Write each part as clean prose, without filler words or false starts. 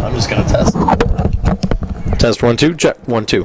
I'm just gonna test. Test 1 2. Check 1 2.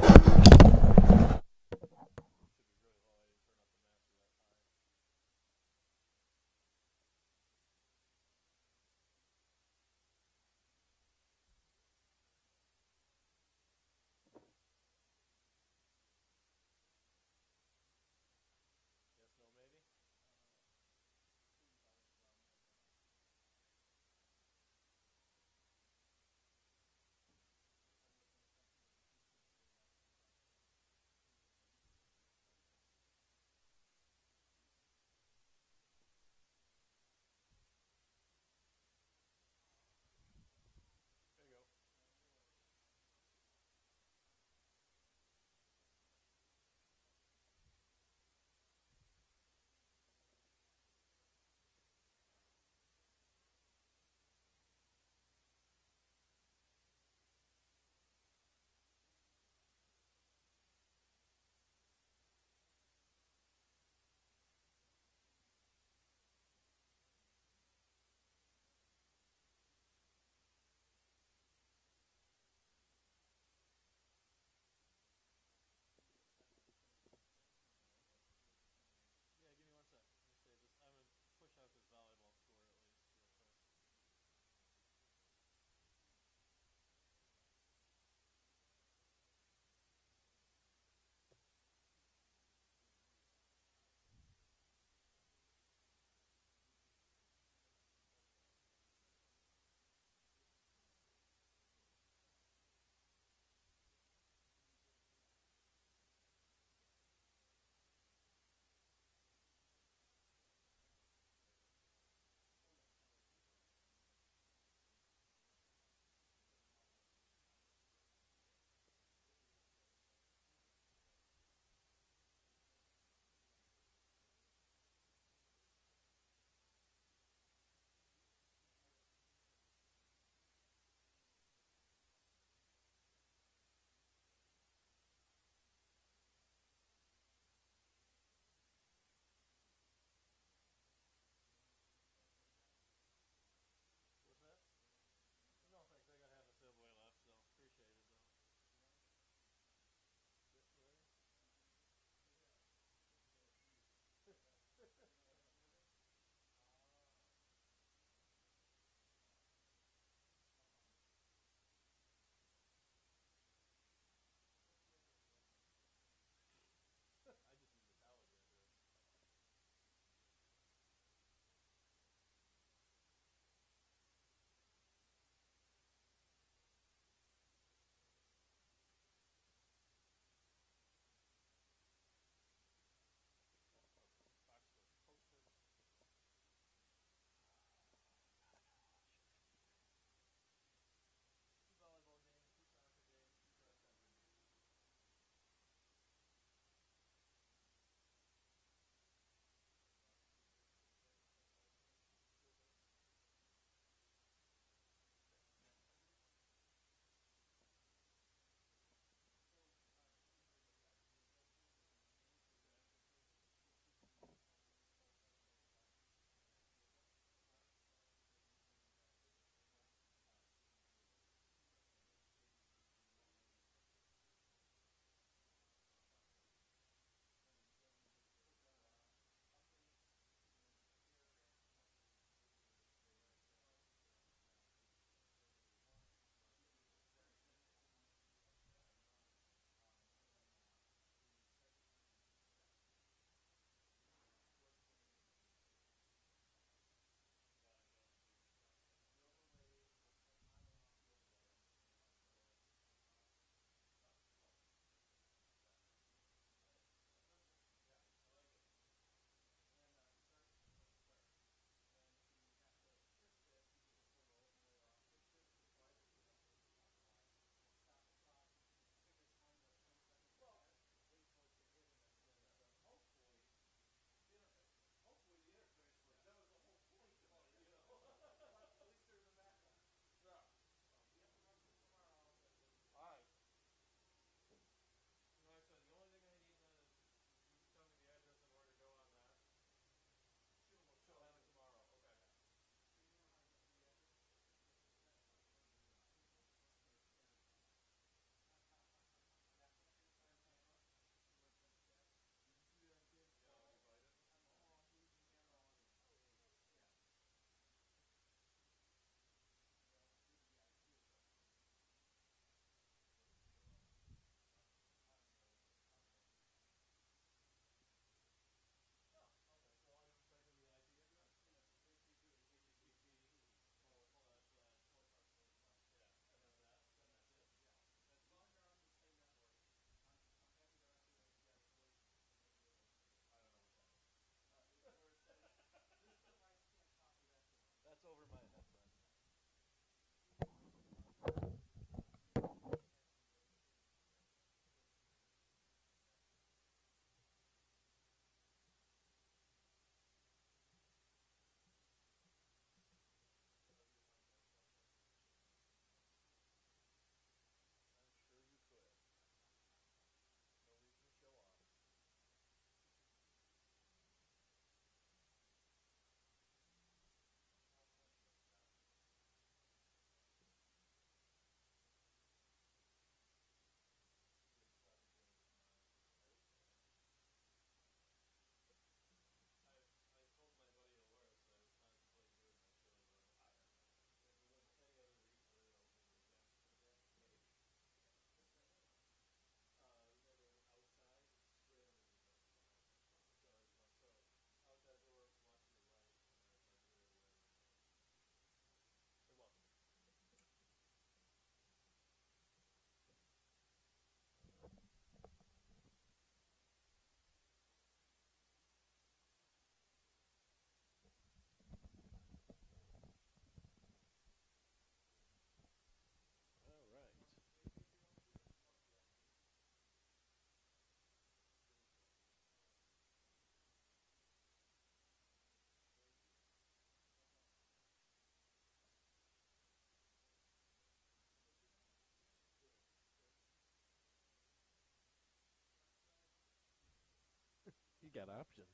got options.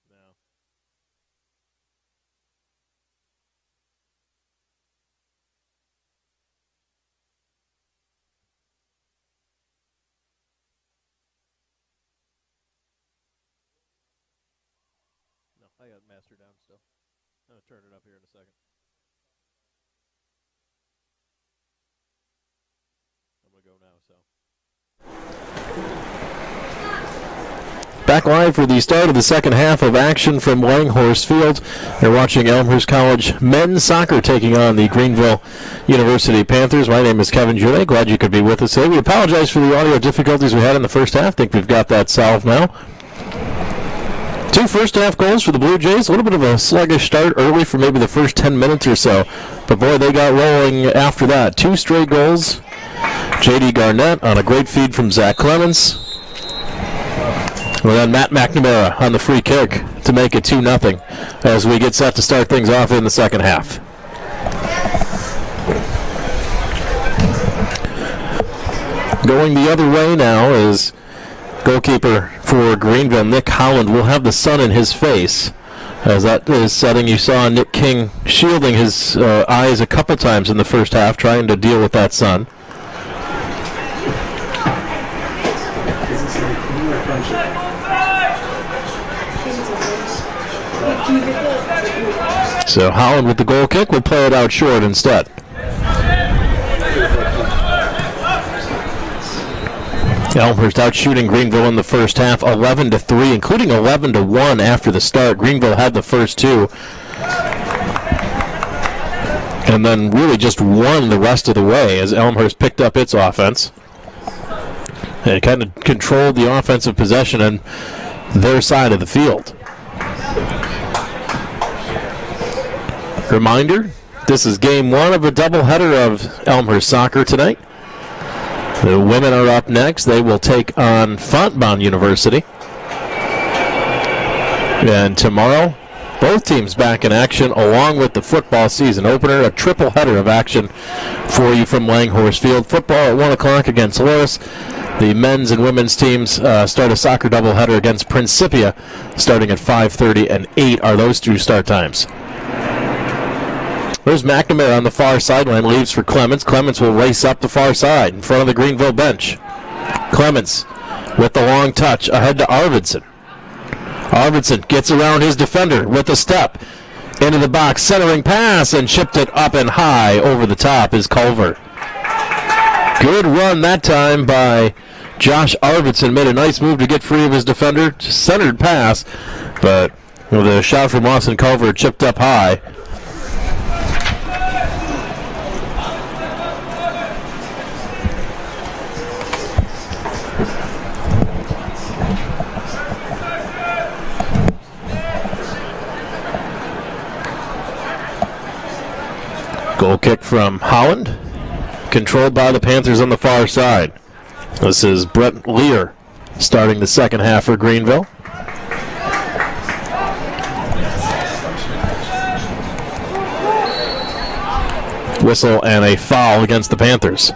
No. No, I got master down still. I'm going to turn it up here in a second. I'm going to go now, so. Back live for the start of the second half of action from Langhorse Field. You're watching Elmhurst College men's soccer taking on the Greenville University Panthers. My name is Kevin Julie. Glad you could be with us today. We apologize for the audio difficulties we had in the first half. Think we've got that solved now. 2 first-half goals for the Blue Jays. A little bit of a sluggish start early for maybe the first 10 minutes or so. But, boy, they got rolling after that. 2 straight goals. J.D. Garnett on a great feed from Zach Clemens. And then Matt McNamara on the free kick to make it 2-0 as we get set to start things off in the second half. Going the other way now is goalkeeper for Greenville, Nick Holland, will have the sun in his face. As that is setting, you saw Nick King shielding his eyes a couple times in the first half, trying to deal with that sun. So Holland with the goal kick will play it out short instead. Elmhurst out shooting Greenville in the first half, 11-3, including 11-1 after the start. Greenville had the first 2. And then really just won the rest of the way as Elmhurst picked up its offense. And kind of controlled the offensive possession on their side of the field. Reminder, this is game 1 of a doubleheader of Elmhurst soccer tonight. The women are up next. They will take on Fontbonne University. And tomorrow, both teams back in action along with the football season opener, a triple header of action for you from Langhorse Field. Football at 1 o'clock against Loris. The men's and women's teams start a soccer doubleheader against Principia starting at 5:30 and 8 are those 2 start times. There's McNamara on the far sideline, leaves for Clements. Clements will race up the far side in front of the Greenville bench. Clements with the long touch ahead to Arvidsson. Arvidsson gets around his defender with a step into the box, centering pass, and chipped it up and high over the top is Culver. Good run that time by Josh Arvidsson. Made a nice move to get free of his defender. Centered pass, but with a shot from Austin Culver chipped up high. Goal kick from Holland, controlled by the Panthers on the far side. This is Brett Lear starting the second half for Greenville. Whistle and a foul against the Panthers.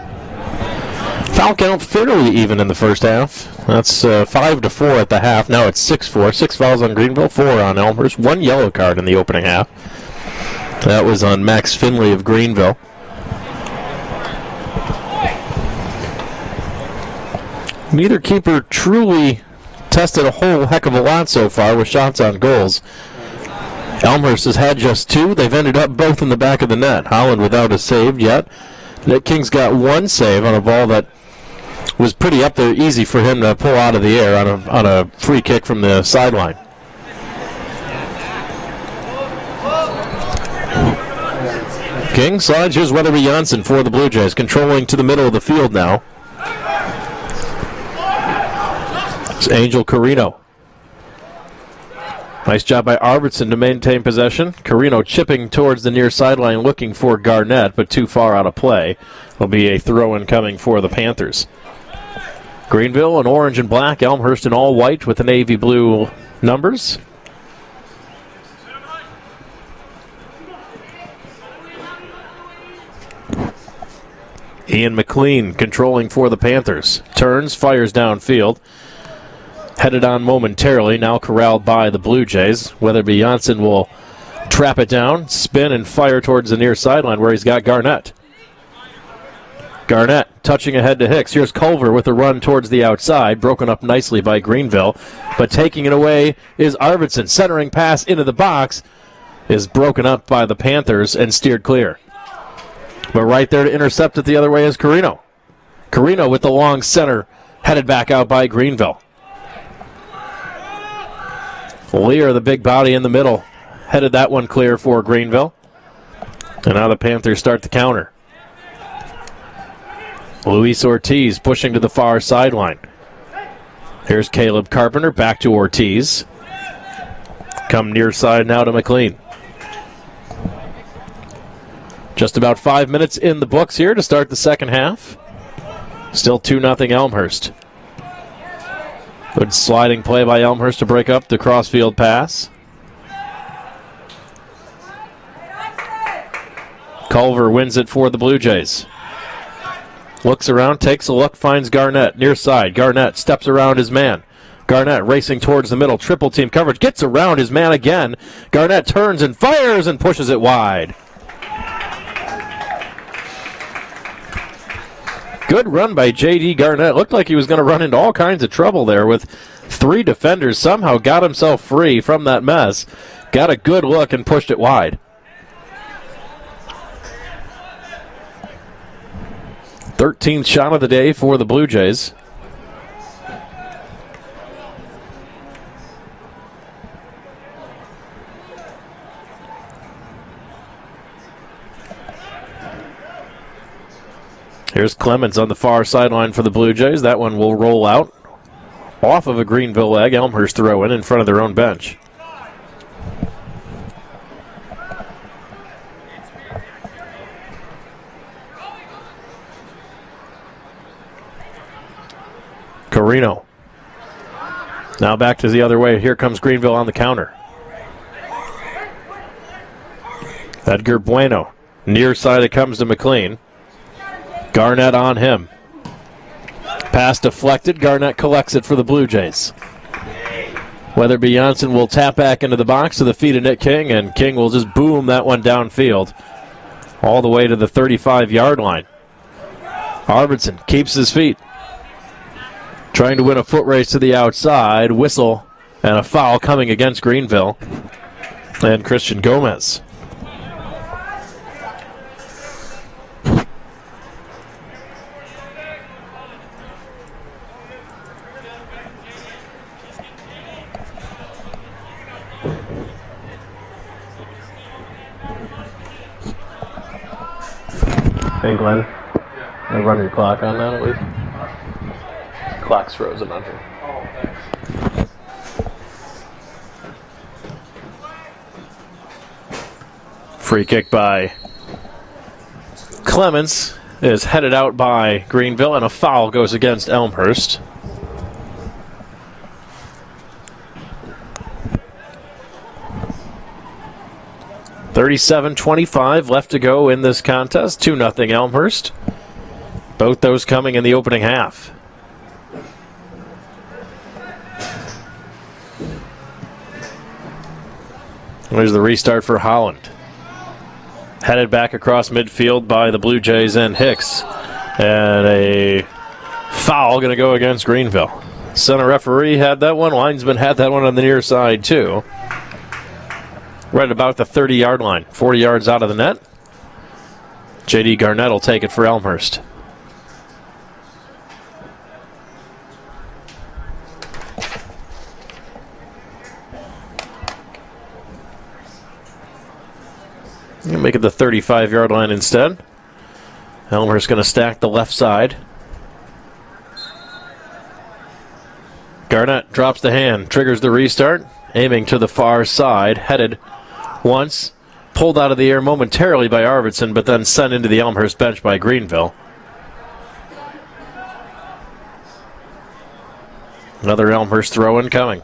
Foul count fairly even in the first half. That's 5-4 at the half. Now it's 6-4. 6 fouls on Greenville, 4 on Elmhurst. 1 yellow card in the opening half. That was on Max Finley of Greenville. Neither keeper truly tested a whole heck of a lot so far with shots on goals. Elmhurst has had just 2. They've ended up both in the back of the net. Holland without a save yet. Nick King's got 1 save on a ball that was pretty up there, easy for him to pull out of the air on a free kick from the sideline. King slides. Here's Weatherby Janssen for the Blue Jays, controlling to the middle of the field now. It's Angel Carino. Nice job by Arvidsson to maintain possession. Carino chipping towards the near sideline looking for Garnett, but too far out of play. There'll be a throw-in coming for the Panthers. Greenville in orange and black, Elmhurst in all white with the navy blue numbers. Ian McLean controlling for the Panthers. Turns, fires downfield. Headed on momentarily, now corralled by the Blue Jays. Weatherby Janssen will trap it down, spin, and fire towards the near sideline where he's got Garnett. Garnett touching ahead to Hicks. Here's Culver with a run towards the outside, broken up nicely by Greenville. But taking it away is Arvidsson. Centering pass into the box is broken up by the Panthers and steered clear. But right there to intercept it the other way is Carino. Carino with the long center, headed back out by Greenville. Lear, the big body in the middle, headed that one clear for Greenville. And now the Panthers start the counter. Luis Ortiz pushing to the far sideline. Here's Caleb Carpenter, back to Ortiz. Come near side now to McLean. Just about 5 minutes in the books here to start the second half. Still 2-0 Elmhurst. Good sliding play by Elmhurst to break up the crossfield pass. Culver wins it for the Blue Jays. Looks around, takes a look, finds Garnett near side. Garnett steps around his man. Garnett racing towards the middle, triple team coverage, gets around his man again. Garnett turns and fires and pushes it wide. Good run by J.D. Garnett. Looked like he was going to run into all kinds of trouble there with three defenders. Somehow got himself free from that mess. Got a good look and pushed it wide. 13th shot of the day for the Blue Jays. Here's Clemens on the far sideline for the Blue Jays. That one will roll out off of a Greenville leg. Elmhurst throw in front of their own bench. Carino. Now back to the other way. Here comes Greenville on the counter. Edgar Bueno. Near side it comes to McLean. Garnett on him. Pass deflected. Garnett collects it for the Blue Jays. Weatherby Janssen will tap back into the box to the feet of Nick King, and King will just boom that one downfield all the way to the 35-yard line. Arvidsson keeps his feet. Trying to win a foot race to the outside. Whistle and a foul coming against Greenville and Christian Gomez. Hey, Glenn. I'll run your clock on that at least. Clock's frozen on here. Free kick by Clemens is headed out by Greenville, and a foul goes against Elmhurst. .37-25 left to go in this contest. 2-0 Elmhurst. Both those coming in the opening half. There's the restart for Holland. Headed back across midfield by the Blue Jays and Hicks. And a foul going to go against Greenville. Center referee had that one. Linesman had that one on the near side too. Right about the 30-yard line. 40 yards out of the net. J.D. Garnett will take it for Elmhurst. Make it the 35-yard line instead. Elmhurst going to stack the left side. Garnett drops the hand, triggers the restart, aiming to the far side, headed once, pulled out of the air momentarily by Arvidsson, but then sent into the Elmhurst bench by Greenville. Another Elmhurst throw-in coming.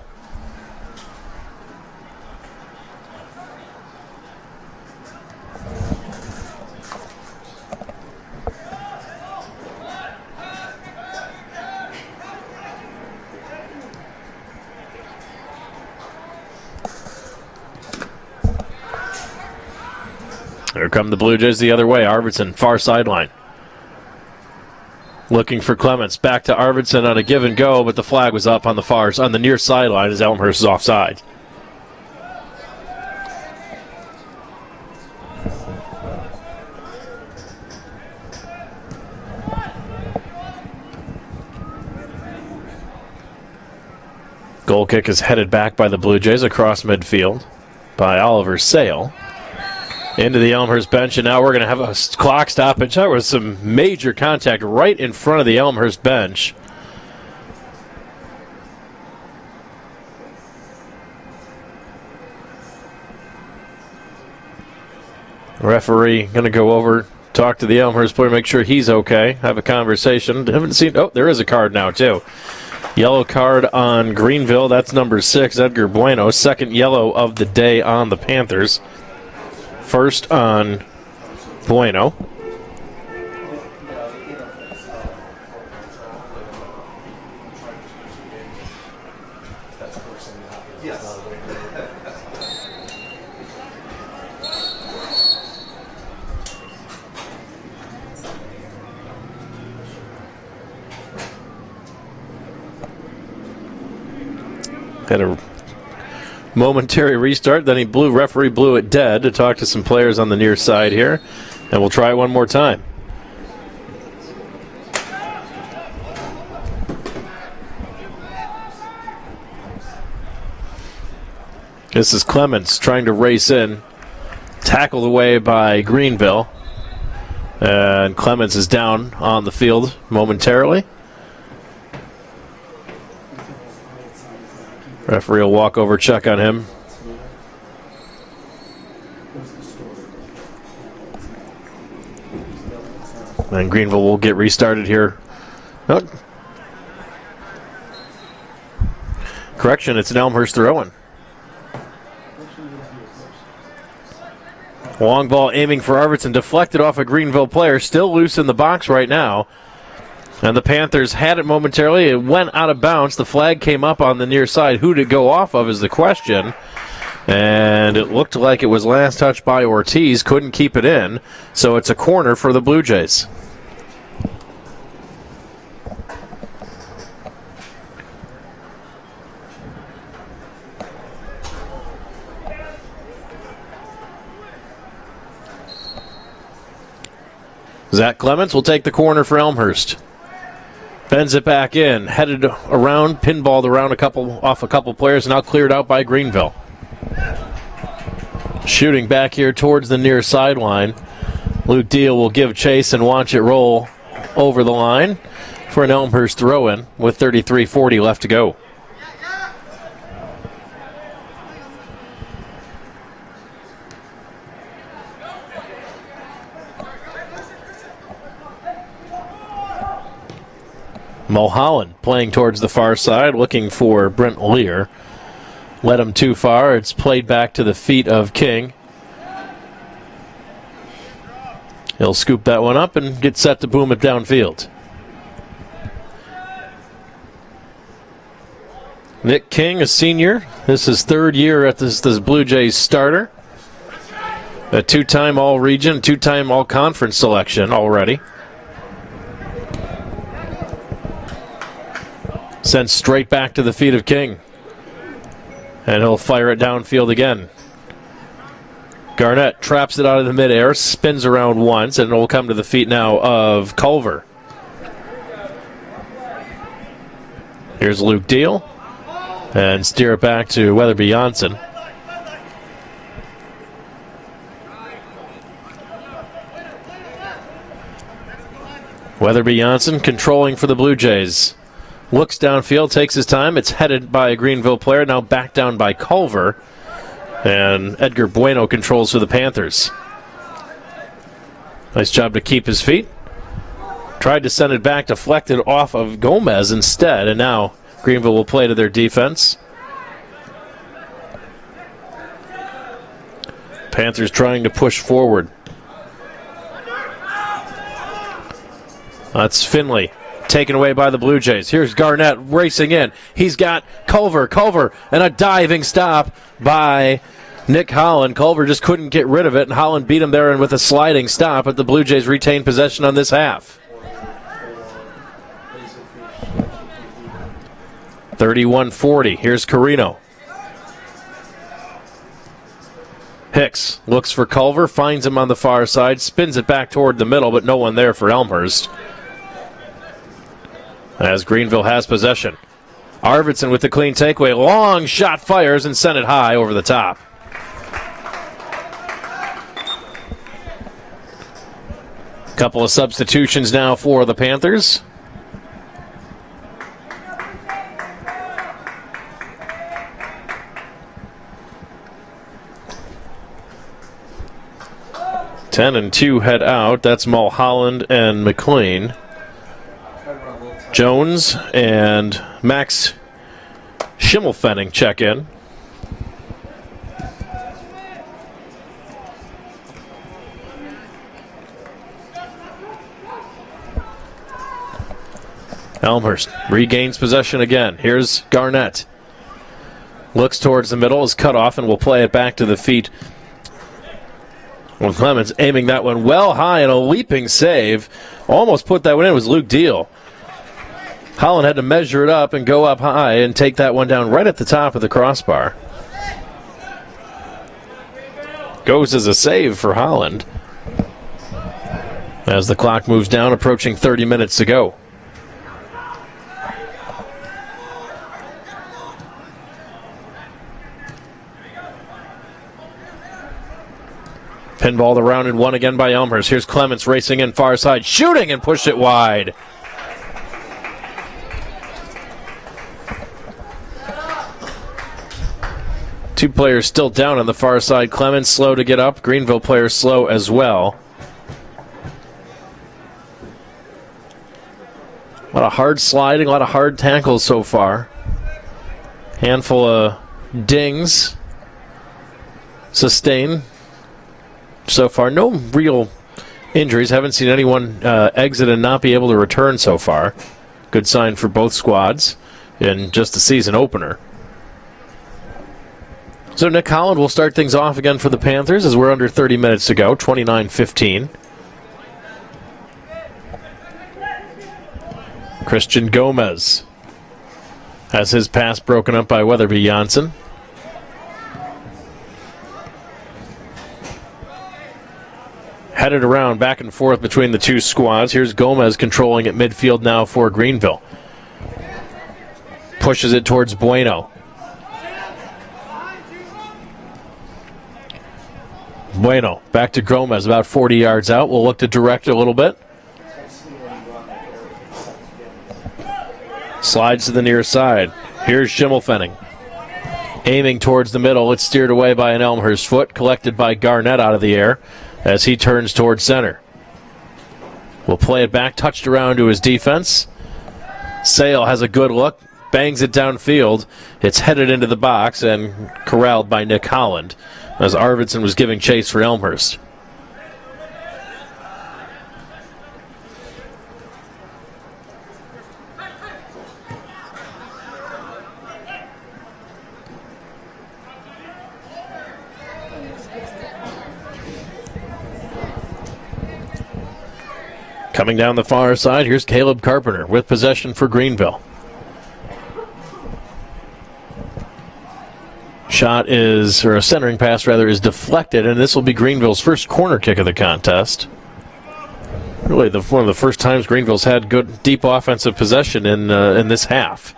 Here come the Blue Jays the other way. Arvidsson, far sideline. Looking for Clements. Back to Arvidsson on a give and go, but the flag was up on the near sideline as Elmhurst is offside. Goal kick is headed back by the Blue Jays across midfield by Oliver Sale. Into the Elmhurst bench, and now we're going to have a clock stoppage. There was some major contact right in front of the Elmhurst bench. Referee going to go over, talk to the Elmhurst player, make sure he's okay, have a conversation. Haven't seen, oh, there is a card now, too. Yellow card on Greenville. That's number 6, Edgar Bueno. Second yellow of the day on the Panthers. First on Bueno. Had a momentary restart, then referee blew it dead to talk to some players on the near side here, and we'll try it one more time. This is Clements trying to race in, tackled away by Greenville, and Clements is down on the field momentarily. Referee will walk over, check on him. And Greenville will get restarted here. Oh. Correction, it's an Elmhurst throw-in. Long ball aiming for Arvidsson, deflected off a Greenville player, still loose in the box right now. And the Panthers had it momentarily. It went out of bounds. The flag came up on the near side. Who to go off of is the question. And it looked like it was last touched by Ortiz. Couldn't keep it in. So it's a corner for the Blue Jays. Zach Clements will take the corner for Elmhurst. Bends it back in, headed around, pinballed around off a couple players, now cleared out by Greenville. Shooting back here towards the near sideline. Luke Deal will give chase and watch it roll over the line for an Elmhurst throw-in with 33:40 left to go. Mulholland playing towards the far side, looking for Brent Lear. Led him too far. It's played back to the feet of King. He'll scoop that one up and get set to boom it downfield. Nick King, a senior. This is third year at this Blue Jays starter. A two-time All-Region, two-time All-Conference selection already. Sent straight back to the feet of King. And he'll fire it downfield again. Garnett traps it out of the midair, spins around once, and it will come to the feet now of Culver. Here's Luke Deal. And steer it back to Weatherby Janssen. Weatherby Janssen controlling for the Blue Jays. Looks downfield, takes his time. It's headed by a Greenville player, now back down by Culver. And Edgar Bueno controls for the Panthers. Nice job to keep his feet. Tried to send it back, deflected off of Gomez instead, and now Greenville will play to their defense. Panthers trying to push forward. That's Finley. Taken away by the Blue Jays. Here's Garnett racing in. He's got Culver, and a diving stop by Nick Holland. Culver just couldn't get rid of it, and Holland beat him there and with a sliding stop, but the Blue Jays retained possession on this half. 31-40. Here's Carino. Hicks looks for Culver, finds him on the far side, spins it back toward the middle, but no one there for Elmhurst. As Greenville has possession. Arvidsson with the clean takeaway. Long shot fires and sent it high over the top. Couple of substitutions now for the Panthers. Ten and 2 head out. That's Mulholland and McLean. Jones and Max Schimmelfenning check in. Elmhurst regains possession again. Here's Garnett. Looks towards the middle, is cut off, and will play it back to the feet. Well, Clemens aiming that one well high and a leaping save. Almost put that one in. It was Luke Deal. Holland had to measure it up and go up high and take that one down right at the top of the crossbar. Goes as a save for Holland. As the clock moves down, approaching 30 minutes to go. Pinballed around and won again by Elmhurst. Here's Clements racing in far side, shooting and pushed it wide. Two players still down on the far side. Clements slow to get up. Greenville players slow as well. A lot of hard sliding, a lot of hard tackles so far. Handful of dings sustained so far. No real injuries. Haven't seen anyone exit and not be able to return so far. Good sign for both squads in just the season opener. So Nick Holland will start things off again for the Panthers as we're under 30 minutes to go, 29-15. Christian Gomez has his pass broken up by Weatherby Janssen. Headed around back and forth between the two squads. Here's Gomez controlling at midfield now for Greenville. Pushes it towards Bueno. Bueno, back to Gomez, about 40 yards out. We'll look to direct a little bit. Slides to the near side. Here's Schimmelfenning. Aiming towards the middle. It's steered away by an Elmhurst foot, collected by Garnett out of the air as he turns towards center. We'll play it back, touched around to his defense. Sale has a good look, bangs it downfield. It's headed into the box and corralled by Nick Holland as Arvidsson was giving chase for Elmhurst. Coming down the far side, here's Caleb Carpenter with possession for Greenville. Shot is, or a centering pass rather, is deflected, and this will be Greenville's first corner kick of the contest. Really, one of the first times Greenville's had good, deep offensive possession in this half.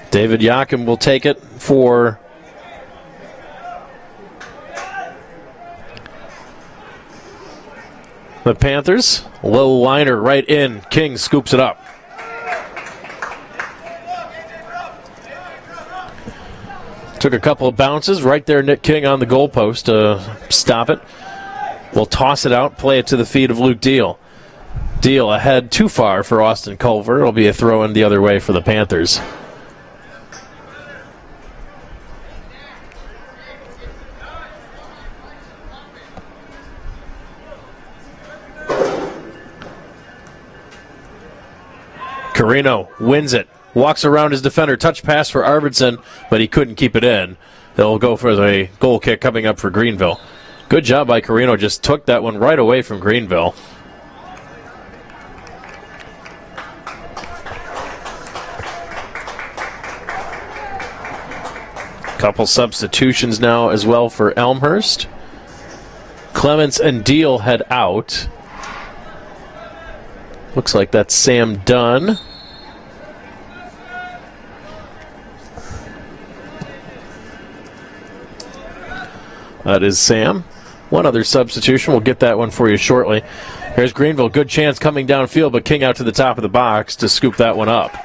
David Yakim will take it for the Panthers. Low liner right in. King scoops it up. Took a couple of bounces. Right there, Nick King on the goalpost to stop it. We'll toss it out, play it to the feet of Luke Deal. Deal ahead too far for Austin Culver. It'll be a throw in the other way for the Panthers. Carino wins it. walks around his defender. Touch pass for Arvidsson, but he couldn't keep it in. They'll go for the goal kick coming up for Greenville. Good job by Carino. Just took that one right away from Greenville. Couple substitutions now as well for Elmhurst. Clements and Deal head out. Looks like that's Sam Dunn. That is Sam. One other substitution. We'll get that one for you shortly. Here's Greenville. Good chance coming downfield, but King out to the top of the box to scoop that one up.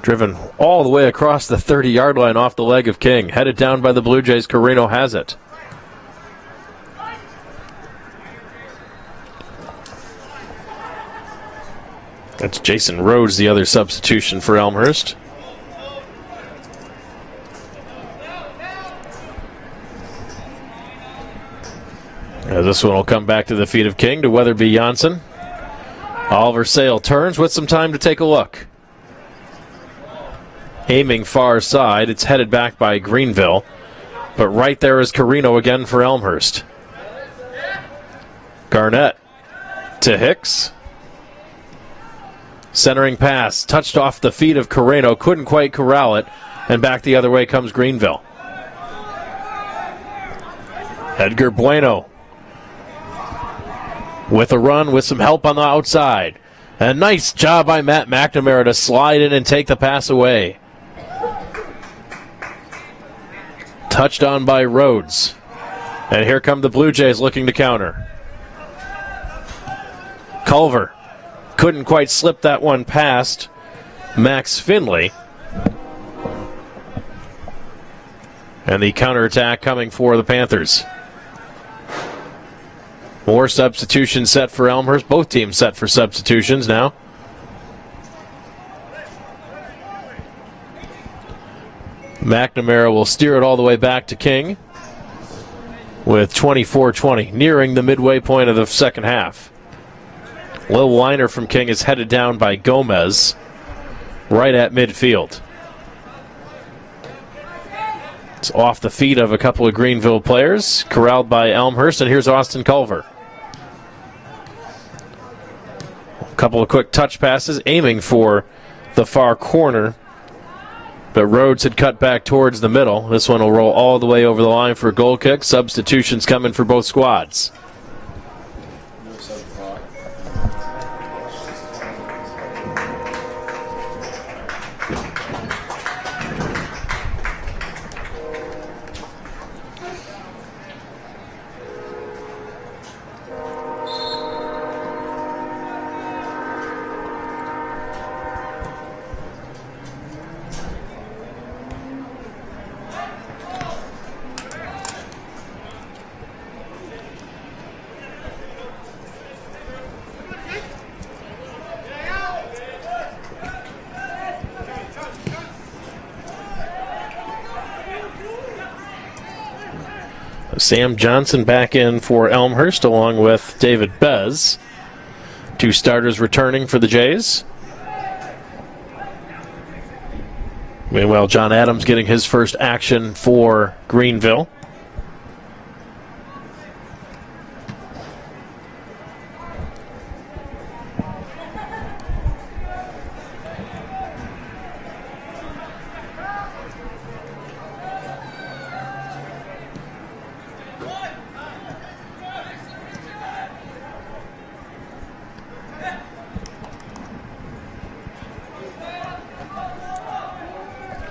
Driven all the way across the 30-yard line off the leg of King. Headed down by the Blue Jays. Carino has it. That's Jason Rhodes, the other substitution for Elmhurst. This one will come back to the feet of King to Weatherby Janssen. Oliver Sale turns with some time to take a look. Aiming far side, it's headed back by Greenville. But right there is Carino again for Elmhurst. Garnett to Hicks. Centering pass, touched off the feet of Carino, couldn't quite corral it, and back the other way comes Greenville. Edgar Bueno with a run with some help on the outside. A nice job by Matt McNamara to slide in and take the pass away. Touched on by Rhodes. And here come the Blue Jays looking to counter. Culver couldn't quite slip that one past Max Finley. And the counterattack coming for the Panthers. More substitutions set for Elmhurst. Both teams set for substitutions now. McNamara will steer it all the way back to King with 24-20, nearing the midway point of the second half. Lil Weiner from King is headed down by Gomez right at midfield. It's off the feet of a couple of Greenville players, corralled by Elmhurst, and here's Austin Culver. A couple of quick touch passes, aiming for the far corner, but Rhodes had cut back towards the middle. This one will roll all the way over the line for a goal kick. Substitutions coming for both squads. Sam Johnson back in for Elmhurst along with David Bez. Two starters returning for the Jays. Meanwhile, John Adams getting his first action for Greenville.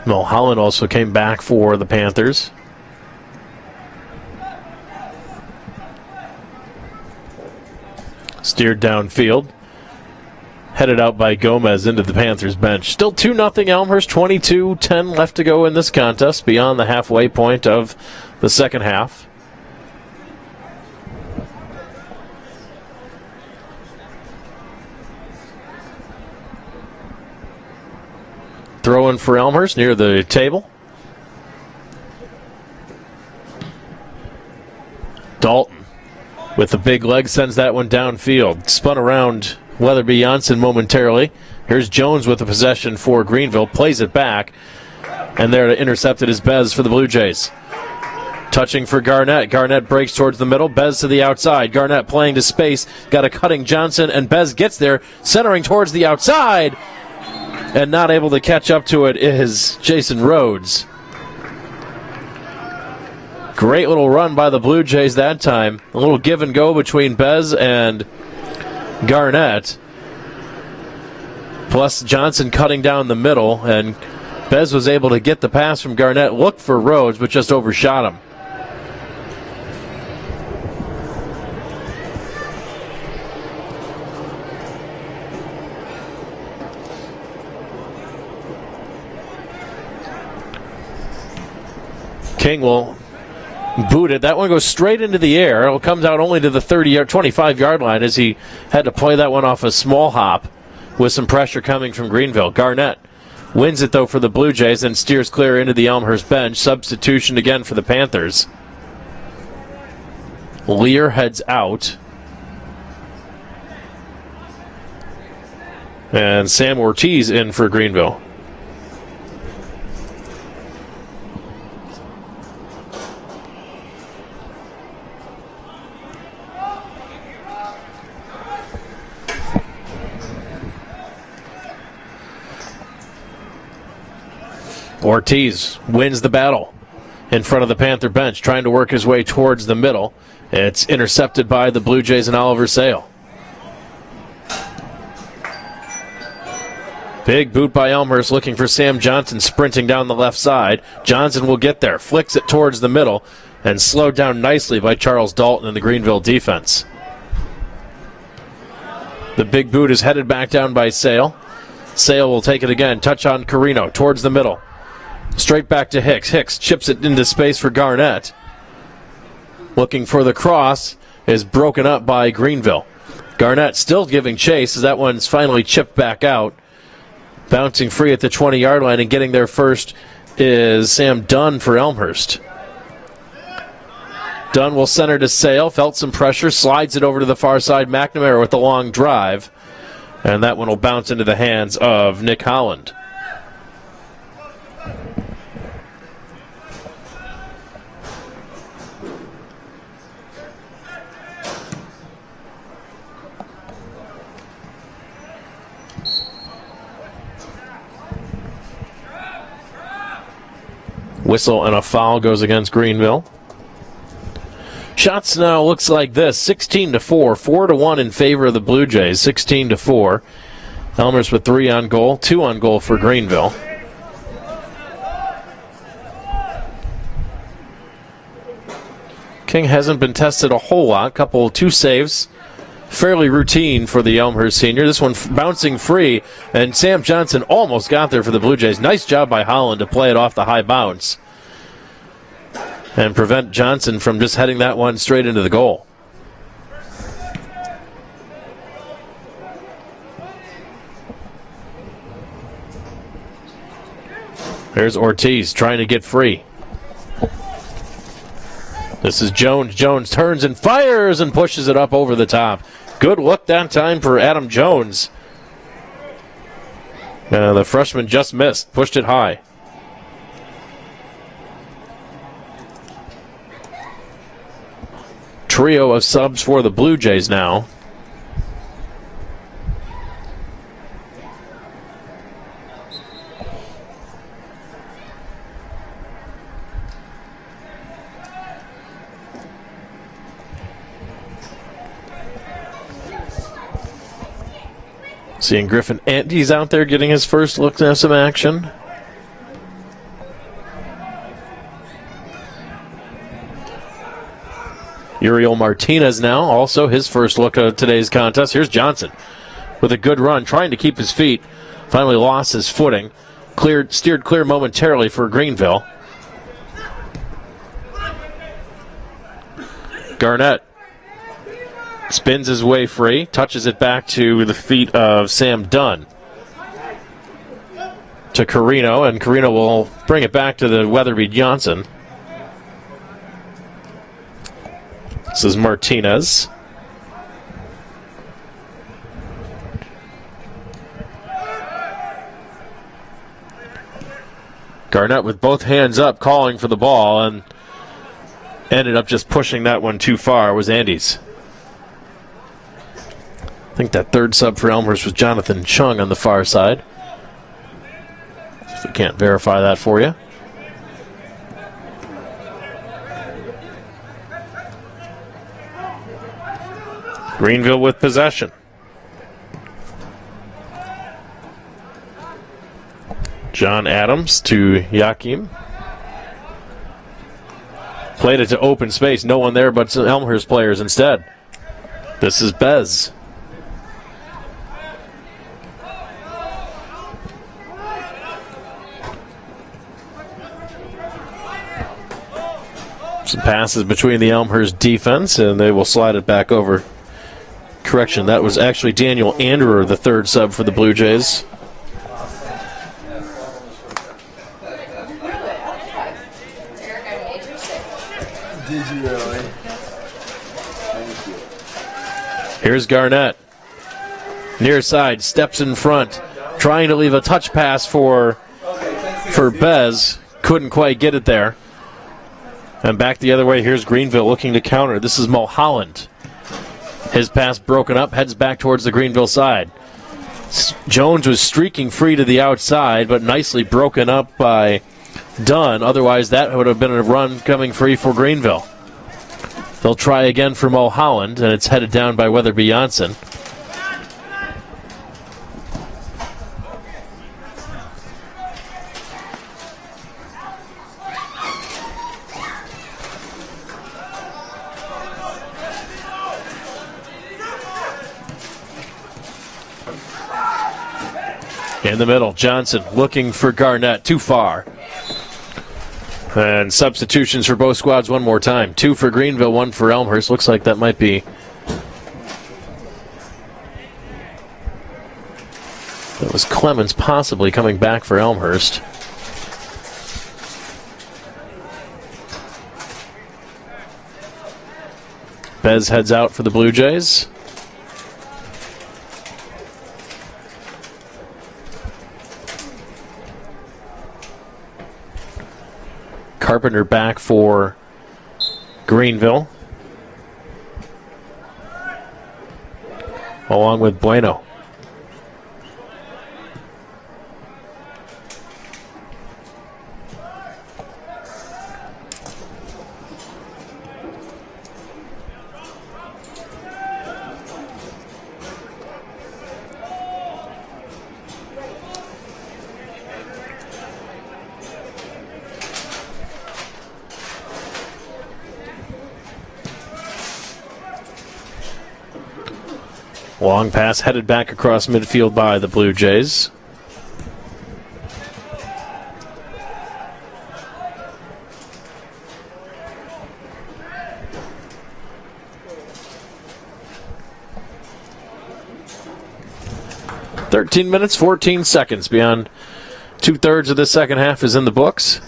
Mulholland also came back for the Panthers. Steered downfield. Headed out by Gomez into the Panthers bench. Still 2-0 Elmhurst, 22-10 left to go in this contest, beyond the halfway point of the second half. Throw in for Elmhurst near the table. with the big leg, sends that one downfield. Spun around Weatherby Janssen momentarily. Here's Jones with the possession for Greenville. Plays it back. And there to intercept it is Bez for the Blue Jays. Touching for Garnett. Garnett breaks towards the middle. Bez to the outside. Garnett playing to space. Got a cutting Johnson, and Bez gets there, centering towards the outside. And not able to catch up to it is Jason Rhodes. Great little run by the Blue Jays that time. A little give and go between Bez and Garnett. Plus Johnson cutting down the middle, and Bez was able to get the pass from Garnett, looked for Rhodes, but just overshot him. King will boot it. That one goes straight into the air. It comes out only to the 25-yard line as he had to play that one off a small hop with some pressure coming from Greenville. Garnett wins it, though, for the Blue Jays and steers clear into the Elmhurst bench. Substitution again for the Panthers. Lear heads out. And Sam Ortiz in for Greenville. Ortiz wins the battle in front of the Panther bench, trying to work his way towards the middle. It's intercepted by the Blue Jays and Oliver Sale. Big boot by Elmhurst, looking for Sam Johnson sprinting down the left side. Johnson will get there, flicks it towards the middle, and slowed down nicely by Charles Dalton in the Greenville defense. The big boot is headed back down by Sale. Sale will take it again, touch on Carino towards the middle. Straight back to Hicks. Hicks chips it into space for Garnett. Looking for the cross is broken up by Greenville. Garnett still giving chase as that one's finally chipped back out. Bouncing free at the 20-yard line and getting there first is Sam Dunn for Elmhurst. Dunn will center to Sale. Felt some pressure. Slides it over to the far side. McNamara with the long drive. And that one will bounce into the hands of Nick Holland. Whistle and a foul goes against Greenville. Shots now looks like this: 16-4, 4-1 in favor of the Blue Jays. 16-4. Elmhurst with 3 on goal, 2 on goal for Greenville. King hasn't been tested a whole lot. Two saves. Fairly routine for the Elmhurst senior. This one bouncing free, and Sam Johnson almost got there for the Blue Jays. Nice job by Holland to play it off the high bounce and prevent Johnson from just heading that one straight into the goal. There's Ortiz trying to get free. This is Jones. Jones turns and fires and pushes it up over the top. Good look that time for Adam Jones. The freshman just missed, pushed it high. Trio of subs for the Blue Jays now. Seeing Griffin Antes out there getting his first look at some action. Uriel Martinez now, also his first look at today's contest. Here's Johnson with a good run, trying to keep his feet. Finally lost his footing. Steered clear momentarily for Greenville. Garnett spins his way free, touches it back to the feet of Sam Dunn. To Carino, and Carino will bring it back to the Weatherby Johnson. This is Martinez. Garnett with both hands up calling for the ball and ended up just pushing that one too far. Was Andes. I think that third sub for Elmhurst was Jonathan Chung on the far side. If we can't verify that for you. Greenville with possession. John Adams to Yakim. Played it to open space. No one there but some Elmhurst players instead. This is Bez. Some passes between the Elmhurst defense, and they will slide it back over. Correction, that was actually Daniel Anderer, the third sub for the Blue Jays. Did you really? Here's Garnett. Near side, steps in front, trying to leave a touch pass for Bez. Couldn't quite get it there. And back the other way, here's Greenville looking to counter. This is Mulholland. His pass broken up, heads back towards the Greenville side. Jones was streaking free to the outside, but nicely broken up by Dunn. Otherwise, that would have been a run coming free for Greenville. They'll try again for Mulholland, and it's headed down by Weatherby Janssen. In the middle, Johnson looking for Garnett. Too far. And substitutions for both squads one more time. 2 for Greenville, 1 for Elmhurst. Looks like that might be... That was Clemens possibly coming back for Elmhurst. Bez heads out for the Blue Jays. Carpenter back for Greenville, along with Bueno. Long pass headed back across midfield by the Blue Jays. "13 minutes, 14 seconds beyond 2/3 of the second half is in the books.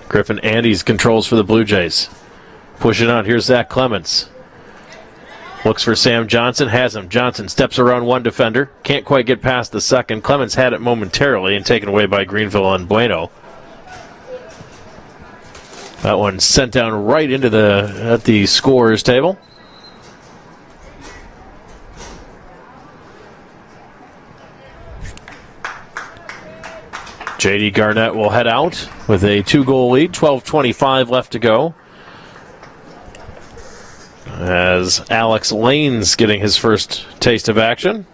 Griffin Andes controls for the Blue Jays. Pushing out, here's Zach Clements. Looks for Sam Johnson, has him. Johnson steps around one defender. Can't quite get past the second. Clements had it momentarily and taken away by Greenville and Bueno. That one sent down right into the scorer's table. J.D. Garnett will head out with a 2-goal lead, 12:25 left to go. As Alex Lane's getting his first taste of action.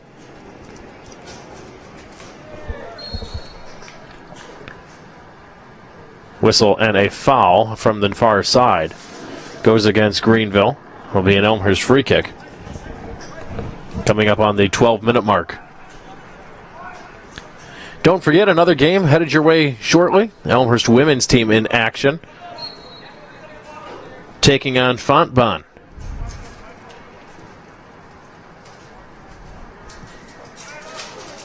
Whistle and a foul from the far side. Goes against Greenville. Will be an Elmhurst free kick. Coming up on the 12-minute mark. Don't forget, another game headed your way shortly. Elmhurst women's team in action. Taking on Fontbonne.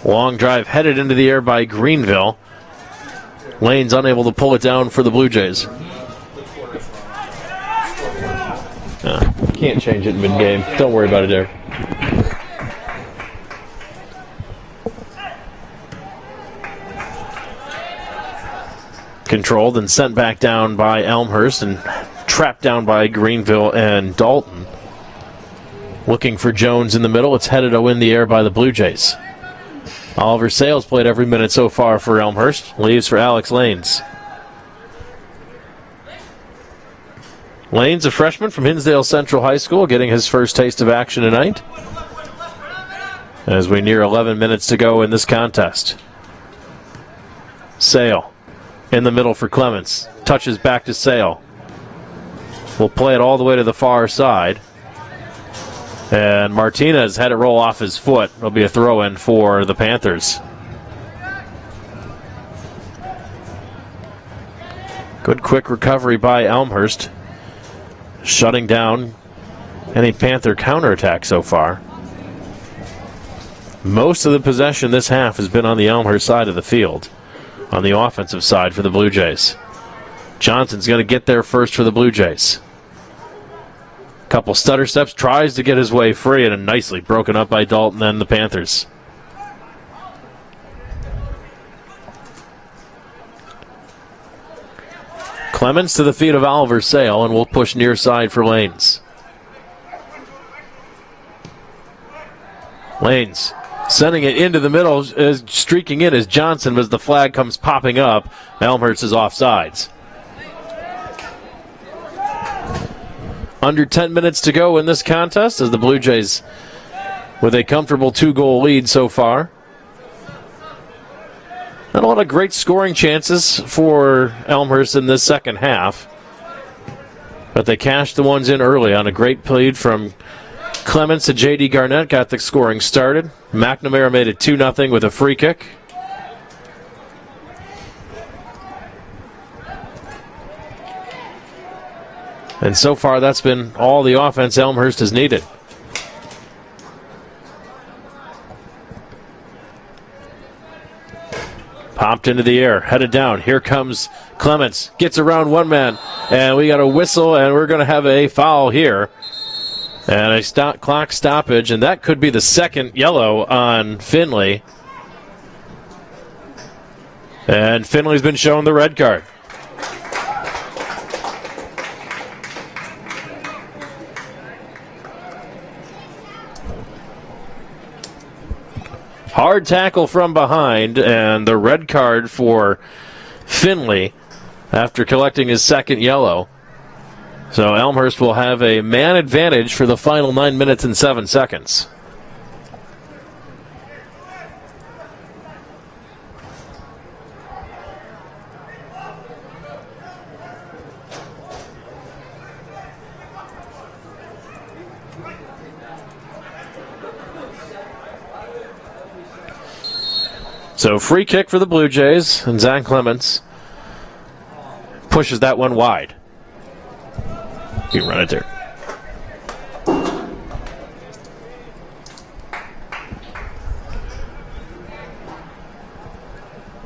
Long drive headed into the air by Greenville. Lane's unable to pull it down for the Blue Jays. can't change it mid-game. Don't worry about it, Derek. Controlled and sent back down by Elmhurst and trapped down by Greenville and Dalton. Looking for Jones in the middle. It's headed in the air by the Blue Jays. Oliver Sales played every minute so far for Elmhurst. Leaves for Alex Lanes. Lanes, a freshman from Hinsdale Central High School, getting his first taste of action tonight. As we near 11 minutes to go in this contest. Sale in the middle for Clements. Touches back to Sale. We'll play it all the way to the far side. And Martinez had it roll off his foot. It'll be a throw-in for the Panthers. Good quick recovery by Elmhurst, shutting down any Panther counterattack so far. Most of the possession this half has been on the Elmhurst side of the field, on the offensive side for the Blue Jays. Johnson's going to get there first for the Blue Jays. Couple stutter steps, tries to get his way free, and nicely broken up by Dalton and the Panthers. Clemens to the feet of Oliver Sale, and we'll push near side for Lanes. Lanes sending it into the middle, is streaking in as Johnson, as the flag comes popping up. Elmhurst is offsides. Under 10 minutes to go in this contest as the Blue Jays with a comfortable 2-goal lead so far. Not a lot of great scoring chances for Elmhurst in this second half, but they cashed the ones in early on a great lead from Clements to J.D. Garnett, got the scoring started. McNamara made it 2-0 with a free kick. And so far, that's been all the offense Elmhurst has needed. Popped into the air, headed down. Here comes Clements. Gets around one man, and we got a whistle, and we're going to have a foul here. And a clock stoppage, and that could be the second yellow on Finley. And Finley's been shown the red card. Hard tackle from behind, and the red card for Finley after collecting his second yellow. So Elmhurst will have a man advantage for the final 9 minutes and 7 seconds. So free kick for the Blue Jays, and Zach Clements pushes that one wide. You can run it there.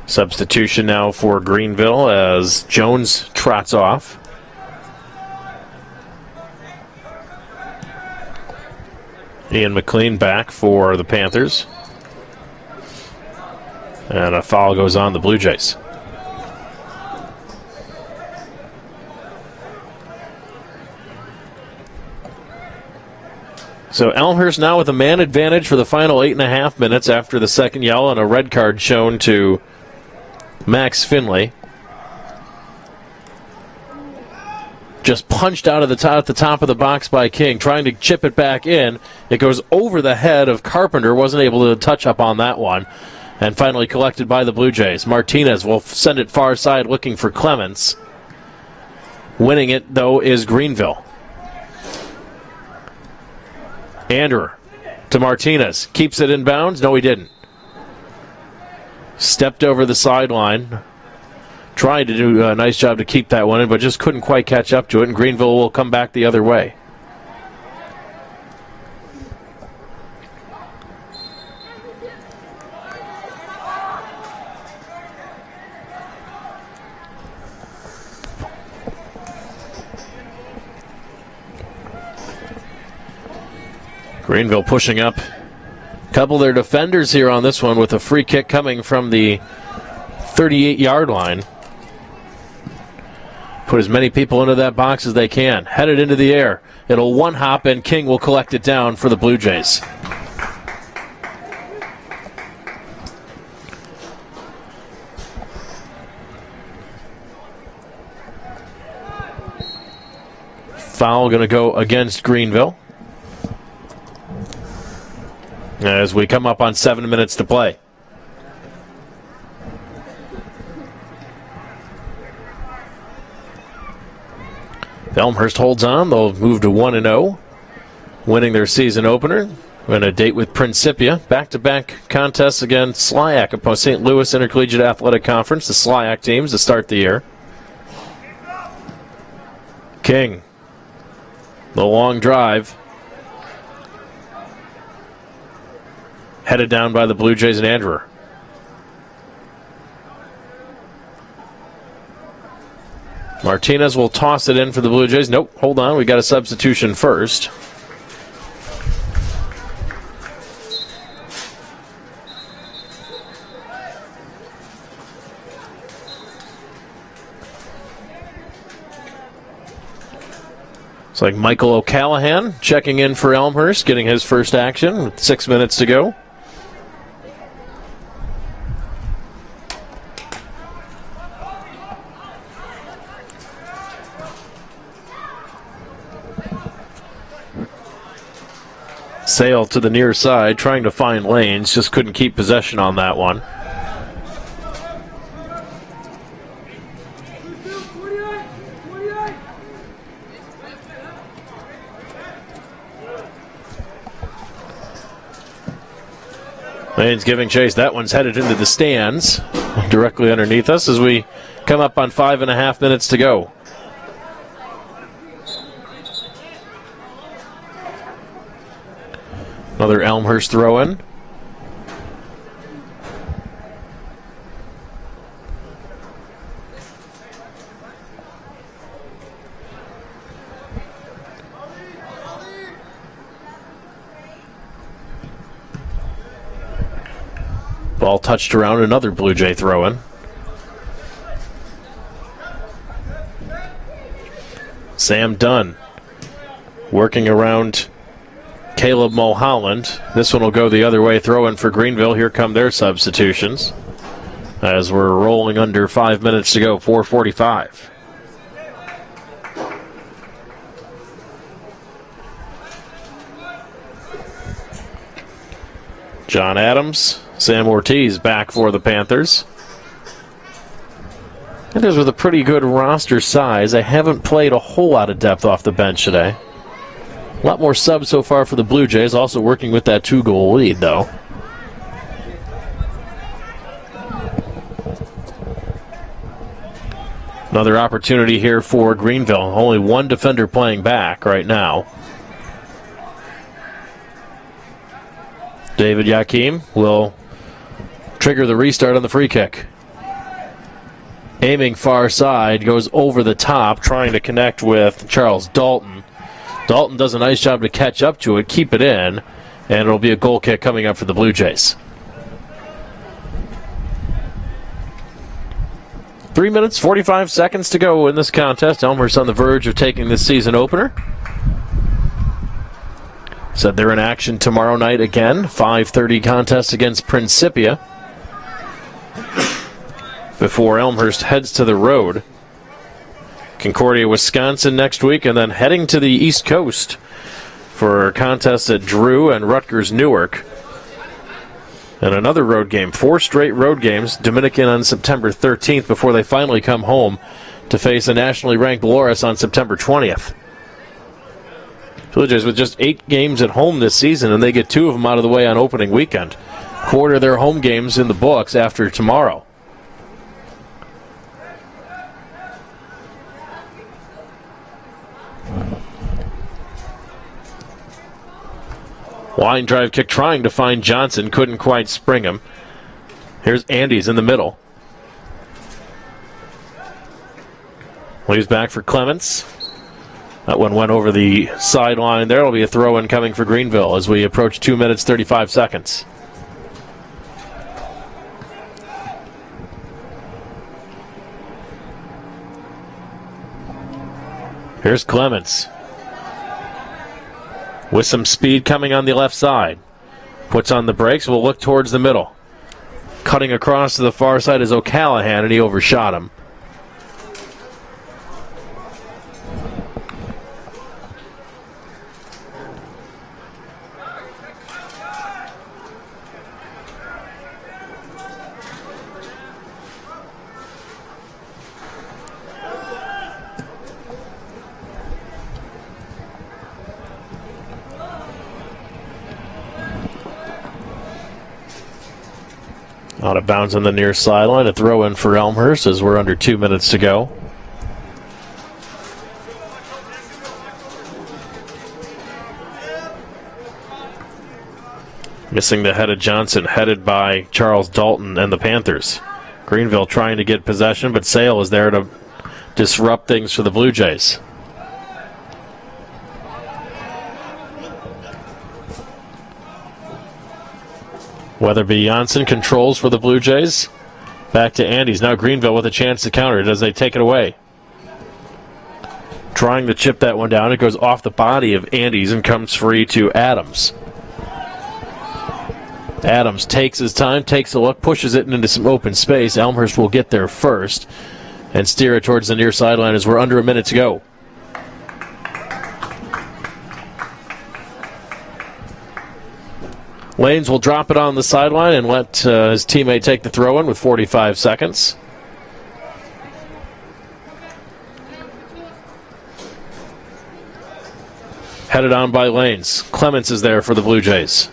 Substitution now for Greenville as Jones trots off. Ian McLean back for the Panthers. And a foul goes on the Blue Jays. So Elmhurst now with a man advantage for the final 8.5 minutes after the second yellow and a red card shown to Max Finley. Just punched out of at the top of the box by King, trying to chip it back in. It goes over the head of Carpenter, wasn't able to touch up on that one. And finally collected by the Blue Jays. Martinez will send it far side looking for Clements. Winning it, though, is Greenville. Anderer to Martinez. Keeps it in bounds. No, he didn't. Stepped over the sideline. Trying to do a nice job to keep that one in, but just couldn't quite catch up to it. And Greenville will come back the other way. Greenville pushing up a couple of their defenders here on this one with a free kick coming from the 38-yard line. Put as many people into that box as they can. Headed into the air. It'll one hop and King will collect it down for the Blue Jays. Foul going to go against Greenville as we come up on 7 minutes to play. Elmhurst holds on. They'll move to 1-0, winning their season opener. We're in a date with Principia. Back-to-back contests against SLIAC upon St. Louis Intercollegiate Athletic Conference, the SLIAC teams to start the year. King. The long drive. Headed down by the Blue Jays and Andrew. Martinez will toss it in for the Blue Jays. Nope, hold on. We got a substitution first. It's like Michael O'Callahan checking in for Elmhurst, getting his first action with 6 minutes to go. Sale to the near side, trying to find lanes, just couldn't keep possession on that one. Lane's giving chase. That one's headed into the stands directly underneath us as we come up on 5.5 minutes to go. Another Elmhurst throw-in. Ball touched around, another Blue Jay throw-in. Sam Dunn working around Caleb Mulholland. This one will go the other way, throw in for Greenville. Here come their substitutions as we're rolling under 5 minutes to go, 4:45. John Adams, Sam Ortiz back for the Panthers. Panthers with a pretty good roster size. They haven't played a whole lot of depth off the bench today. A lot more subs so far for the Blue Jays, also working with that 2-goal lead, though. Another opportunity here for Greenville. Only one defender playing back right now. David Yakim will trigger the restart on the free kick. Aiming far side, goes over the top, trying to connect with Charles Dalton. Dalton does a nice job to catch up to it, keep it in, and it'll be a goal kick coming up for the Blue Jays. 3 minutes, 45 seconds to go in this contest. Elmhurst on the verge of taking this season opener. Said they're in action tomorrow night again. 5:30 contest against Principia before Elmhurst heads to the road. Concordia, Wisconsin next week, and then heading to the East Coast for contests at Drew and Rutgers Newark. And another road game. 4 straight road games. Dominican on September 13th before they finally come home to face a nationally ranked Loras on September 20th. Blue Jays with just 8 games at home this season, and they get 2 of them out of the way on opening weekend. Quarter of their home games in the books after tomorrow. Line drive kick trying to find Johnson, couldn't quite spring him. Here's Andes in the middle. Leaves back for Clements. That one went over the sideline. There will be a throw-in coming for Greenville as we approach 2 minutes, 35 seconds. Here's Clements. With some speed coming on the left side. Puts on the brakes. We'll look towards the middle. Cutting across to the far side is O'Callahan, and he overshot him. Out of bounds on the near sideline. A throw in for Elmhurst as we're under 2 minutes to go. Missing the head of Johnson, headed by Charles Dalton and the Panthers. Greenville trying to get possession, but Sale is there to disrupt things for the Blue Jays. Weatherby Janssen controls for the Blue Jays. Back to Andes. Now Greenville with a chance to counter as they take it away. Trying to chip that one down. It goes off the body of Andes and comes free to Adams. Adams takes his time, takes a look, pushes it into some open space. Elmhurst will get there first and steer it towards the near sideline as we're under a minute to go. Lanes will drop it on the sideline and let his teammate take the throw in with 45 seconds. Headed on by Lanes. Clements is there for the Blue Jays.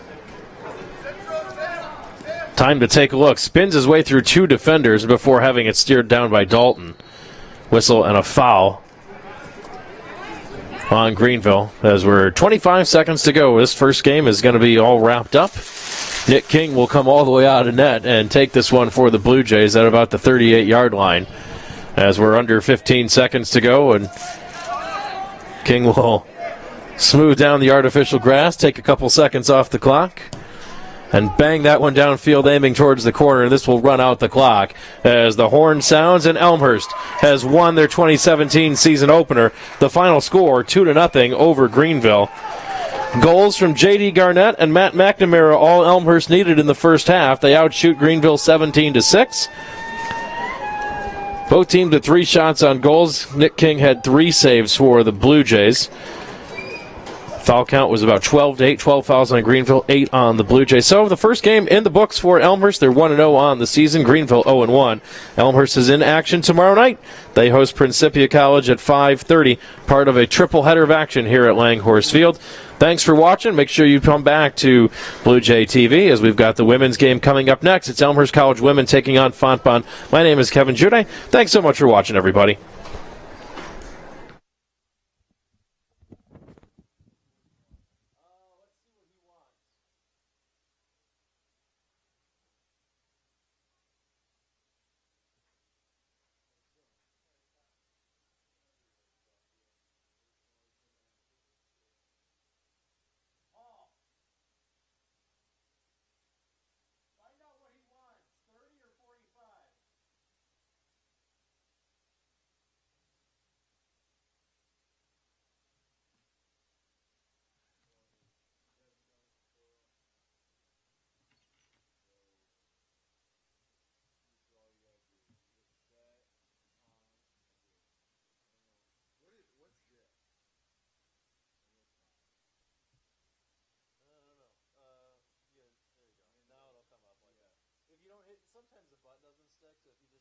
Time to take a look. Spins his way through two defenders before having it steered down by Dalton. Whistle and a foul on Greenville as we're 25 seconds to go. This first game is going to be all wrapped up. Nick King will come all the way out of net and take this one for the Blue Jays at about the 38-yard line as we're under 15 seconds to go, and King will smooth down the artificial grass, take a couple seconds off the clock, and bang that one downfield aiming towards the corner, and this will run out the clock as the horn sounds, and Elmhurst has won their 2017 season opener. The final score, 2-0 over Greenville. Goals from J.D. Garnett and Matt McNamara, all Elmhurst needed in the first half. They outshoot Greenville 17-6. Both teams had 3 shots on goals. Nick King had 3 saves for the Blue Jays. Foul count was about 12-8, 12 fouls on Greenville, 8 on the Blue Jays. So the first game in the books for Elmhurst. They're 1-0 on the season. Greenville 0-1. Elmhurst is in action tomorrow night. They host Principia College at 5:30, part of a triple header of action here at Langhorse Field. Thanks for watching. Make sure you come back to Blue Jay TV as we've got the women's game coming up next. It's Elmhurst College women taking on Fontbonne. My name is Kevin Jude. Thanks so much for watching, everybody. Sometimes the button doesn't stick, so if you